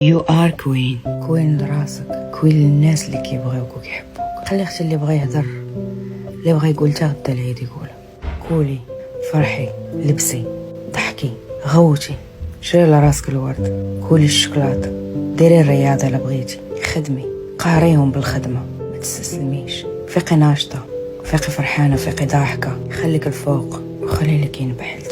You are queen. كوين لراسك، كوين للناس اللي كيبغيوك وكيحبوك. خلي اختي اللي بغى يهضر، اللي بغى يقول تا غدا العيد يقولها. كولي، فرحي، لبسي، ضحكي، غوتي، شري لراسك الورد، كولي الشوكولاته، ديري الرياضه الا بغيتي، خدمي، قاريهم بالخدمه، ما تستسلميش، فيقي ناشطه، فيقي فرحانه، فيقي ضاحكه، خليك الفوق وخلي اللي كاين بحالتك.